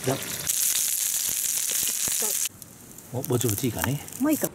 じゃおぼちぼちいいかね。もういいか。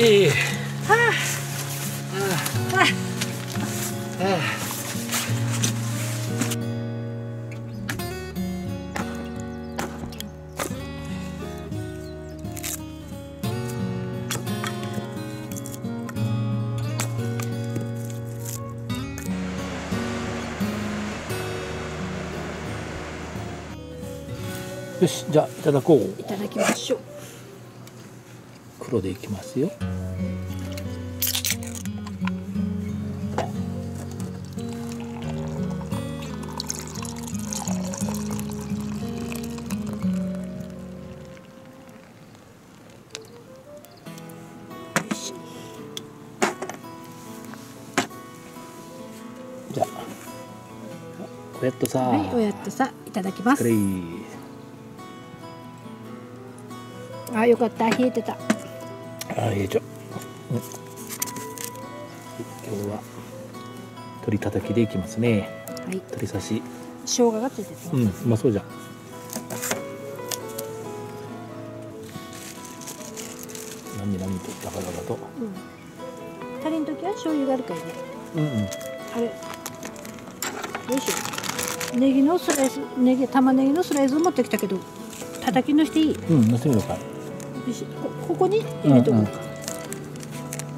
ええ。よし、じゃあいただこう。いただきましょう。黒でいきますよ。じゃあおやっとさ。はい、おやっとさ、いただきます。あ、よかった、冷えてた。あ、冷えちゃう。今日は鶏たたきでいきますね。はい。鶏刺し。生姜がついてて。うまそうじゃん。何とダカダカと。足りんときは醤油があるからね。あれ。よいしょ。ネギのスライス、玉ねぎのスライスを持ってきたけど、たたきのしていい？乗せてみようか。ここに入れとこうか。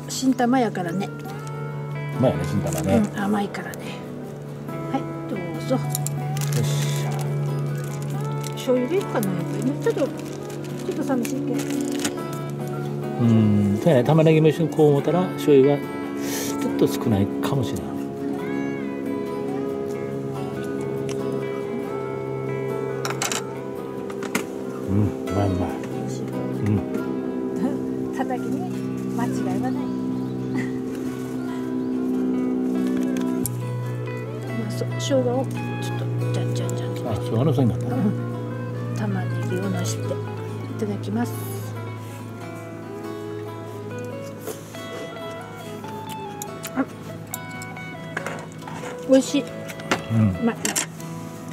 新玉やからね。まあね、新玉ね。甘いからね。はい、どうぞ。よっしゃ。醤油でいいかな、やっぱりね。ちょっと寂しいけど。そうやね。玉ねぎも一緒にこう思ったら、醤油がちょっと少ないかもしれない。うまい。たたきに間違いはない。生姜をちょっとじゃん。あ、生姜のせいになった。玉ねぎをのしていただきます。美味しい。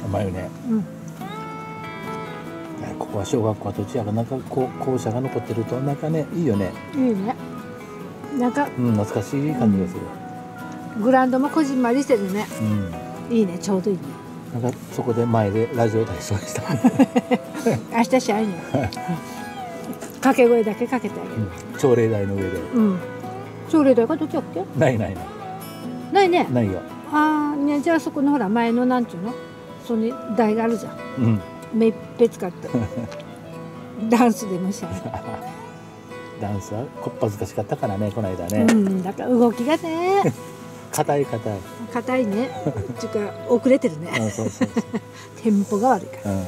甘いよね。ここは小学校は土地やから、なんか校舎が残ってると、なんかね、いいよね。いいね。なんか、懐かしい感じがする。グラウンドもこじんまりしてるね。いいね、ちょうどいいね。なんかそこで前でラジオ体操した。明日試合に。掛け声だけかけてあげる。朝礼台の上で。朝礼台がどっちだっけ？ないね。ないよ。ああ、ね、じゃあそこのほら前のなんちゅうの、その台があるじゃん。目いっぺ使ってダンスでもしゃダンスはこっぱずかしかったからね、この間ね。うん、だから動きがね硬い硬い。硬いね。っていうか遅れてるね。そうそうそう。テンポが悪いから。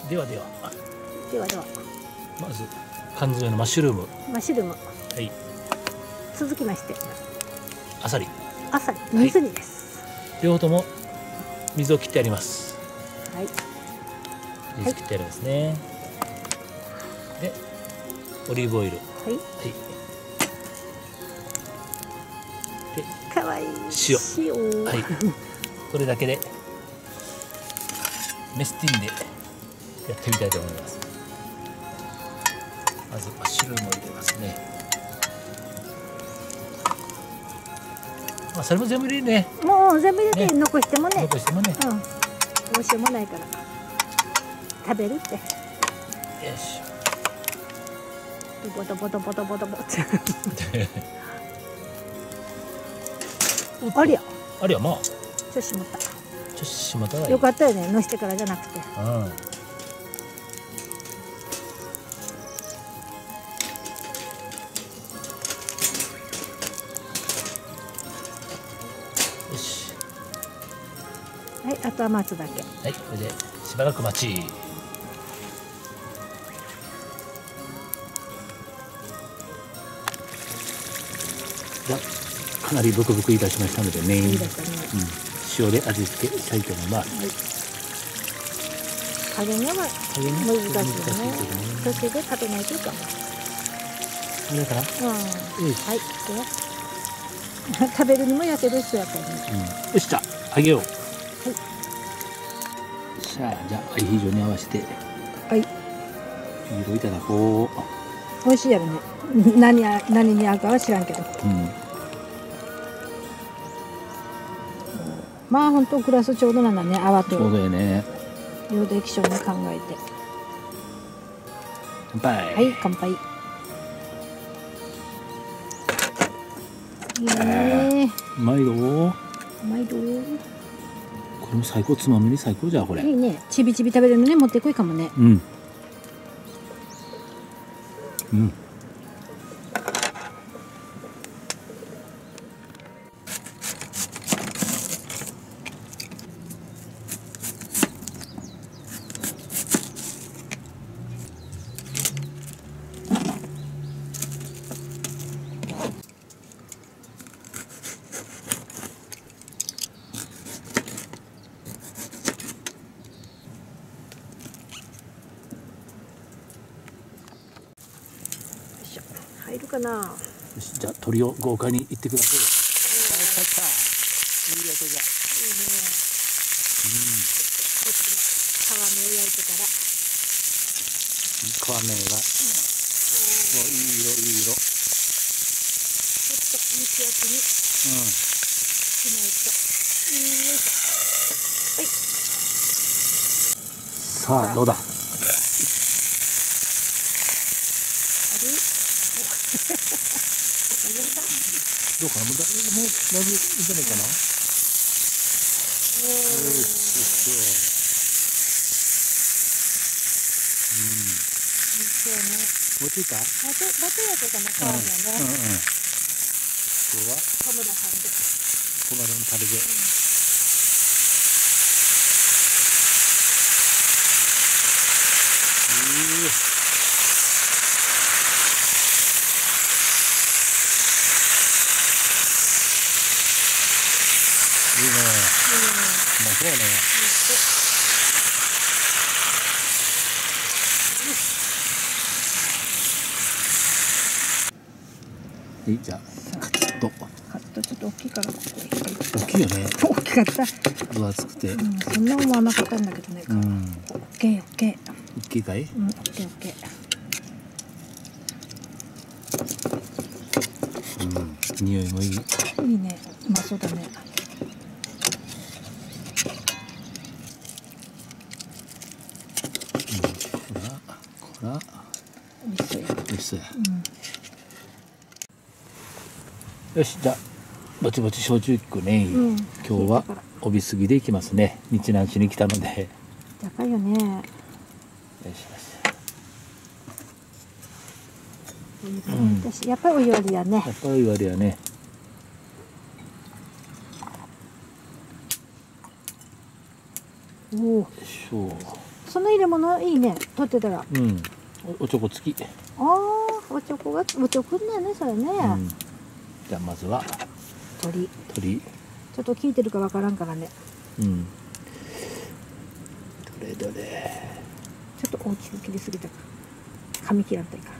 ではでは。ではでは。まず缶詰のマッシュルーム。マッシュルーム。はい。続きまして。あさり。あさり、水煮です。両方とも水を切ってあります。はい。水切ってありますね。で、オリーブオイル。はい。で、かわいい。塩。はい。これだけでメスティンでやってみたいと思います。まずマッシュルームを入れますね。まあそれも全部入れるね。もう全部入れて残してもね。残してもね。うん。どうしようもないから。食べるって。よし。ボトボトボトボトボト。ありゃ。ありゃまあ。ちょっとしまった。ちょっとしまったらいい。よかったよね。のしてからじゃなくて。うん。よし。はい、あとは待つだけ。はい、これでしばらく待ち。じゃかなりブクブクいたしましたのでね。いいですね。塩で味付けしたいと思います。加減が難しいよね。途中で食べないといかん。これから。はい。食べるにもやけどしそうやったね。よし、じゃあ揚げよう。はい。さあ、じゃあアヒージョに合わせて。はい。ビールいただこう。美味しいやろね。何に合うかは知らんけど。まあ本当グラスちょうどなんだね。泡と。ちょうどやね。量で液晶に考えて。乾杯。はい、乾杯。いいね。うまいど。うまいど。これも最高、つまみに最高じゃこれ。いいね。ちびちび食べるのね、持ってこいかもね。うん。うん。入るかな。よし、じゃあ鶏を豪華にいってください。いい音じゃ。いいね。こっちの皮目を焼いてから。皮目が。いい色、いい色。ちょっと蒸し焼きに。しないと。はい。さあ、どうだ。どうかな、もうだいぶいいんじゃないかな。もうついた？バトやとかな皮目ね。今日はトマトのタレで。いいね。うまそうね。はい、じゃあカットちょっと大きいからここに。大きいよね。大きかった。分厚くて。そんな思わなかったんだけどね。オッケーオッケー。大きいかい？オッケーオッケー。匂いもいい。いいね。うまそうだね。美味しそうや。よし、じゃあぼちぼち焼酎くね、うん今日は帯杉で行きますね。日南市に来たので。高いよね。よし私やっぱりお湯割りやね。やっぱり言われやね。おお。そう。その入れ物いいね。取ってたら。うん。おちょこ付き。ああ、おちょこがおちょこだよね、それね。うん。じゃあまずは鳥。鶏。ちょっと聞いてるかわからんからね。うん。どれどれ。ちょっと大きく切りすぎたか。髪切らんといいか。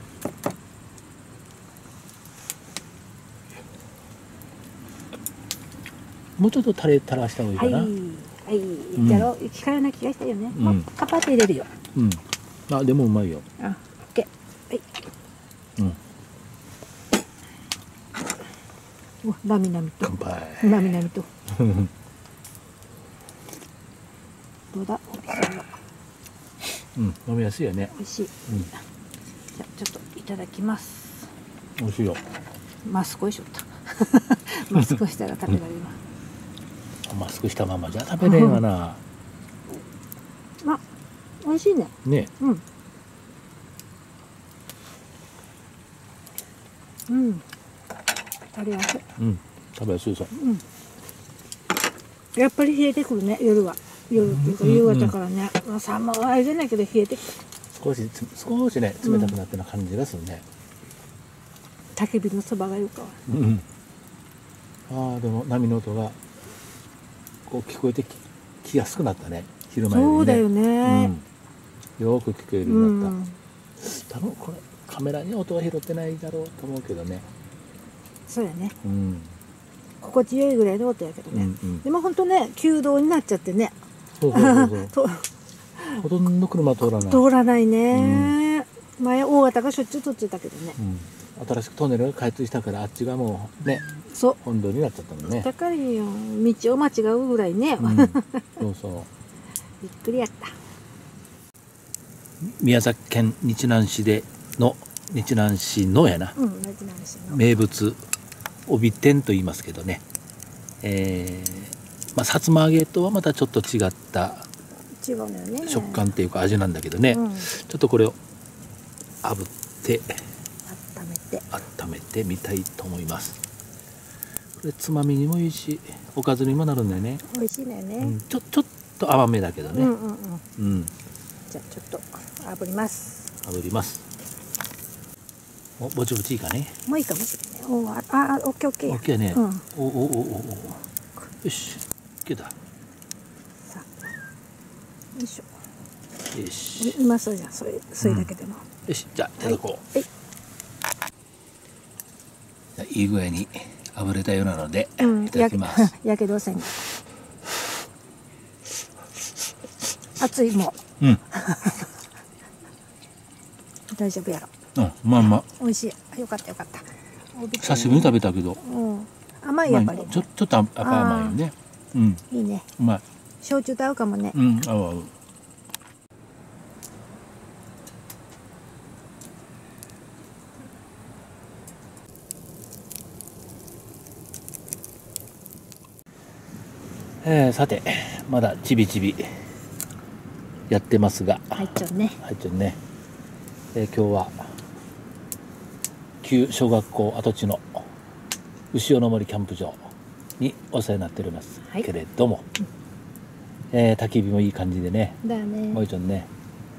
もうちょっとタレ垂らした方がいいかな。はい。はい。じゃろ、聞かれな気がしたよね。うんカパって入れるよ。うん。あ、でもうまいよ。あ、オッケー。はい。うん。お、なみなみと。乾杯。なみなみと。どうだ、お店は。うん、飲みやすいよね。美味しい。うん。じゃあ、ちょっといただきます。美味しいよ。マスクをしよった。マスクをしたら食べられるわ。マスクしたままじゃ食べれんわな。あ、美味しいね。ね。うん。うん。食べやすい。うん。食べやすいさ。うん。やっぱり冷えてくるね、夜は。夜っていうか夕方からね。寒いじゃないけど冷えてきた。少しね、冷たくなってな感じがするね。焚き火のそばがよかわ。うん。ああ、でも波の音がこう聞こえてきやすくなったね。昼間よりね。そうだよね。うん。よく聞こえるようになった。多分これカメラに音は拾ってないだろうと思うけどね。そうやね。うん。心地よいぐらいの音やけどね。でも本当ね、旧道になっちゃってね。そうそうそうそう。とほとんど車通らない。通らないね。前大型がしょっちゅう通ってたけどね。新しくトンネルが開通したからあっちがもうね、そう本土になっちゃったもんね。高いよ。道を間違うぐらいね。そうそう。びっくりやった。宮崎県日南市のやな、名物帯天と言いますけどね、まあ、さつま揚げとはまたちょっと違った食感っていうか味なんだけどね、ちょっとこれを炙って温めてみたいと思います。これつまみにもいいしおかずにもなるんだよね。美味しいんだよね。ちょっと甘めだけどね。じゃあちょっと炙ります。炙ります。お、ぼちぼちいいかね。もういいかもしれない。お、オッケーオッケー。オッケーね。よし、いけた。さあ、よいしょ。よし。今そうじゃん、それだけでも。よし、じゃあいただこう。いい具合に炙れたようなので、いただきます。やけどせん。熱いもう。大丈夫やろ。まあまあ。美味しい。よかったよかった。久しぶりに食べたけど。甘いやっぱり。ちょっと甘いよね。いいね。うまい。焼酎と合うかもね。合う合う。さてまだちびちびやってますが入っちゃうね。今日は旧小学校跡地の牛尾の森キャンプ場にお世話になっておりますけれども、焚き火もいい感じでね。だよね。もう一度ね。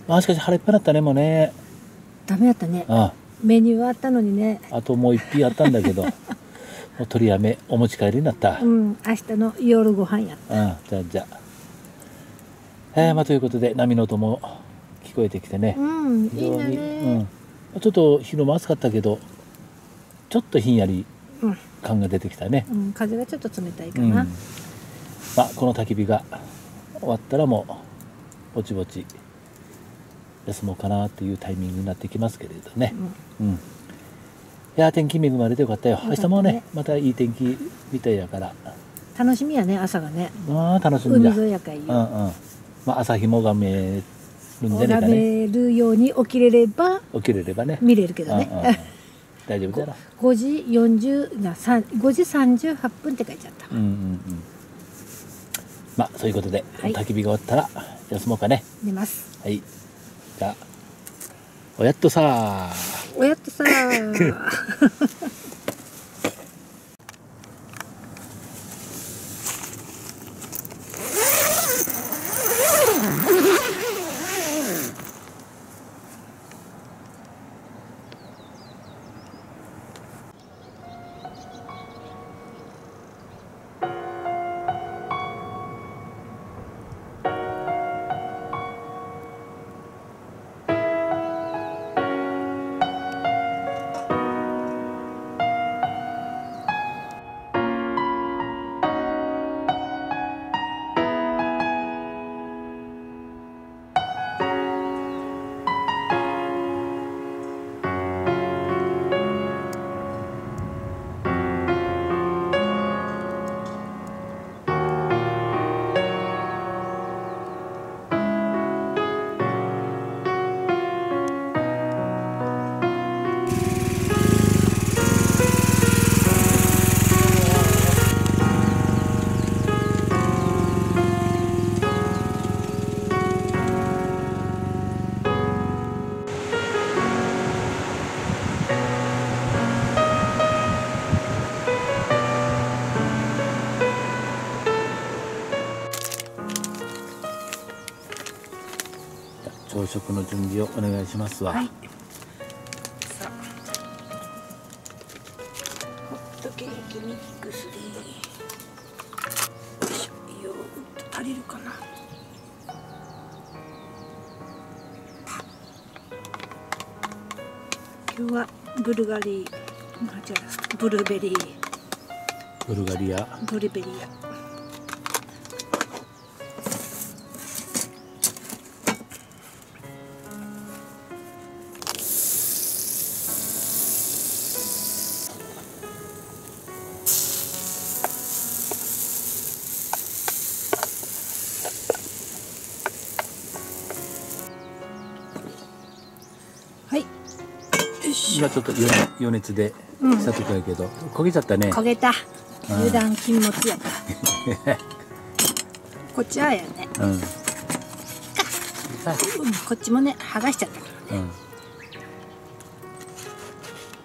まあしかし腹いっぱいだったねもうね。ダメだったね。メニューはあったのにね。あともう一品あったんだけどもう取りやめお持ち帰りになった。明日の夜ご飯やった。じゃあまあということで波の音も聞こえてきてね。いいね。ちょっと昼も暑かったけどちょっとひんやり感が出てきたね。風がちょっと冷たいかな。まあこの焚き火が終わったらもうぼちぼち休もうかなというタイミングになってきますけれどね。いや天気恵まれてよかったよ。明日もねまたいい天気みたいやから楽しみやね。朝がね。楽しみだ。海沿いやかいよ。まあ朝日もが見えるんじゃないかね。拝めるように起きれればね見れるけどね。大丈夫だな。5時40な5時38分って書いちゃった。まあそういうことで、焚き火が終わったら休もうかね。寝ます。はい。じゃあおやっとさー。おやっとさー。朝食の準備をお願いしますわ。はい。さあ、ホットケーキミックスで、よいしょ、ヨーグルト足りるかな。今日はブルガリー、じゃあブルベリー。ブルガリア。ブルベリア。はい。今ちょっと余熱でしたとこやけど、焦げちゃったね。焦げた。油断禁物やから。こっちはやね。こっちもね、剥がしちゃったからね。よ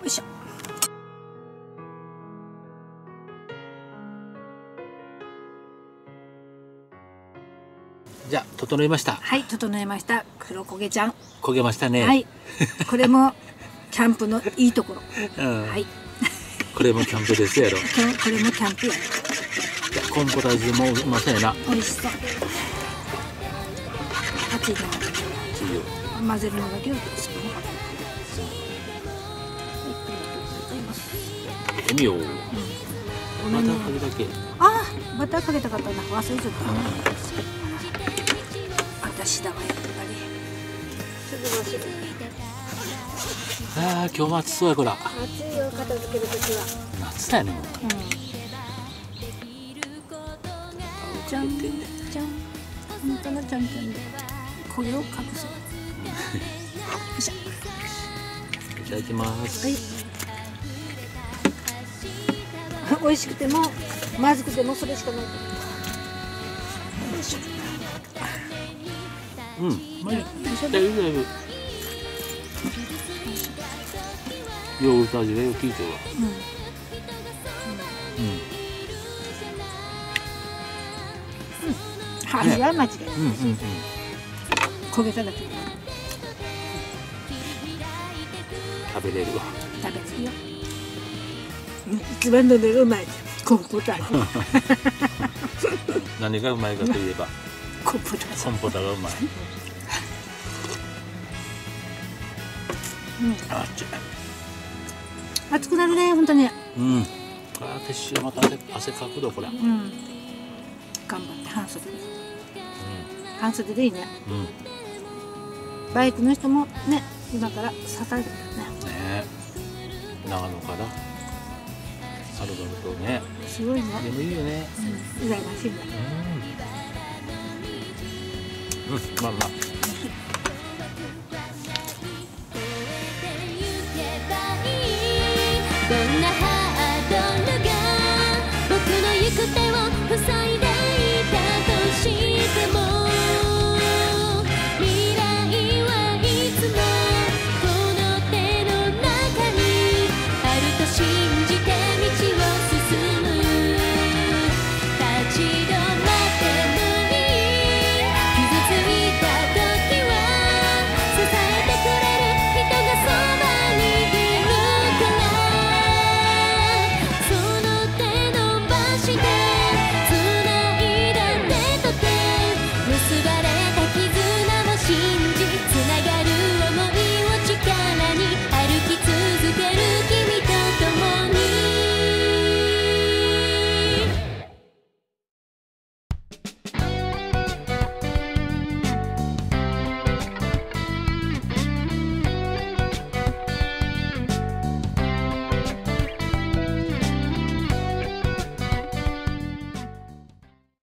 いしょ。じゃあ整いました。はい、整えました。黒焦げちゃん。焦げましたね。はい。これもキャンプのいいところ。はい。これもキャンプですやろ。これもキャンプや。じゃあコーンポタージュもうまそうやな。美味しそう。熱いの。混ぜるのだけをですね。はい、ありがとうございます。やってみよう。バターかけだけ。ああ、バターかけたかったな。忘れちゃった。私だわやっぱり。すぐ忘れる。ああ、今日も暑そうやこら。暑いよ、片付けるときは。夏だよねもう。じゃんじゃん。本当のちゃんちゃんで焦げを隠す。よいしょ。いただきます。はい。美味しくてもまずくてもそれしかない。よいしょ。まあいい。だいぶ。ヨーグルト味がよく効いてるわ。味は間違いない。焦げただけ。食べれるわ。食べれるよ。一番のねうまい。コーンポタージュ。何がうまいかといえば。コーンポタージュ。コーンポタがうまい。あっち。熱くなるね、本当に。ああ、撤収また汗かくどこれ。頑張って半袖で。半袖でいいね。バイクの人もね、今から刺されるからね。ね、長野から。はるばるとね。すごいね。でもいいよね。羨ましいね。まあまあ。